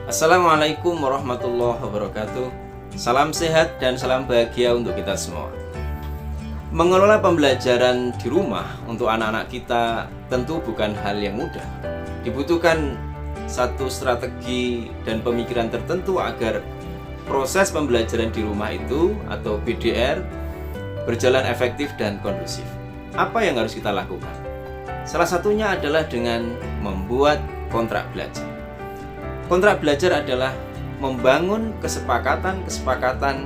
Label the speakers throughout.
Speaker 1: Assalamualaikum warahmatullahi wabarakatuh. Salam sehat dan salam bahagia untuk kita semua. Mengelola pembelajaran di rumah untuk anak-anak kita tentu bukan hal yang mudah. Dibutuhkan satu strategi dan pemikiran tertentu agar proses pembelajaran di rumah itu atau PDR berjalan efektif dan kondusif. Apa yang harus kita lakukan? Salah satunya adalah dengan membuat kontrak belajar. Kontrak belajar adalah membangun kesepakatan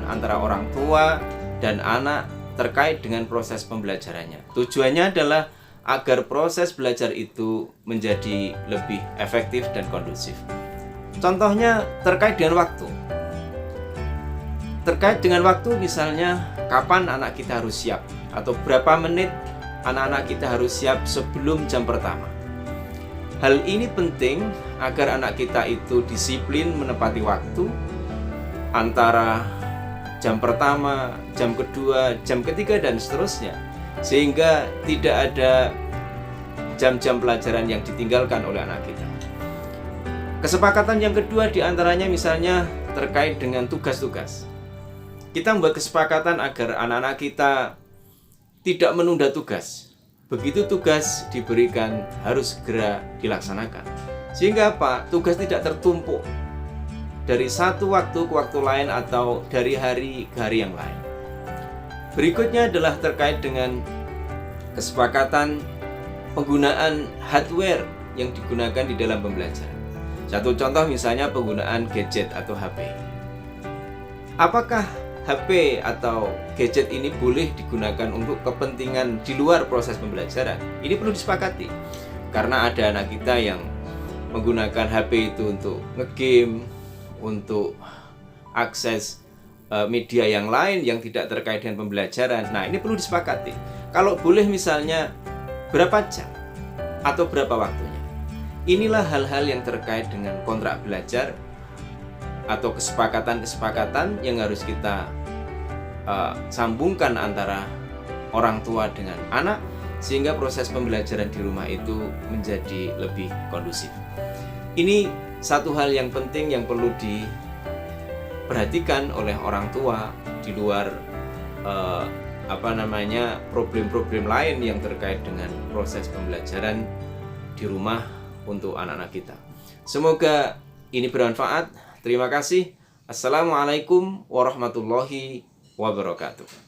Speaker 1: antara orang tua dan anak terkait dengan proses pembelajarannya. Tujuannya adalah agar proses belajar itu menjadi lebih efektif dan kondusif. Contohnya terkait dengan waktu. Terkait dengan waktu, misalnya kapan anak kita harus siap atau berapa menit anak-anak kita harus siap sebelum jam pertama. Hal ini penting agar anak kita itu disiplin menepati waktu antara jam pertama, jam kedua, jam ketiga, dan seterusnya, sehingga tidak ada jam-jam pelajaran yang ditinggalkan oleh anak kita. Kesepakatan yang kedua diantaranya misalnya terkait dengan tugas-tugas. Kita membuat kesepakatan agar anak-anak kita tidak menunda tugas. Begitu tugas diberikan harus segera dilaksanakan. Sehingga apa? Tugas tidak tertumpuk dari satu waktu ke waktu lain atau dari hari ke hari yang lain. Berikutnya adalah terkait dengan kesepakatan penggunaan hardware yang digunakan di dalam pembelajaran. Satu contoh misalnya penggunaan gadget atau HP. Apakah HP atau gadget ini boleh digunakan untuk kepentingan di luar proses pembelajaran? Ini perlu disepakati. Karena ada anak kita yang menggunakan HP itu untuk nge-game, untuk akses media yang lain yang tidak terkait dengan pembelajaran. Nah, ini perlu disepakati. Kalau boleh misalnya berapa jam atau berapa waktunya. Inilah hal-hal yang terkait dengan kontrak belajar atau kesepakatan-kesepakatan yang harus kita sambungkan antara orang tua dengan anak sehingga proses pembelajaran di rumah itu menjadi lebih kondusif. Ini satu hal yang penting yang perlu diperhatikan oleh orang tua di luar problem-problem lain yang terkait dengan proses pembelajaran di rumah untuk anak-anak kita. Semoga ini bermanfaat. Terima kasih. Assalamualaikum warahmatullahi wabarakatuh.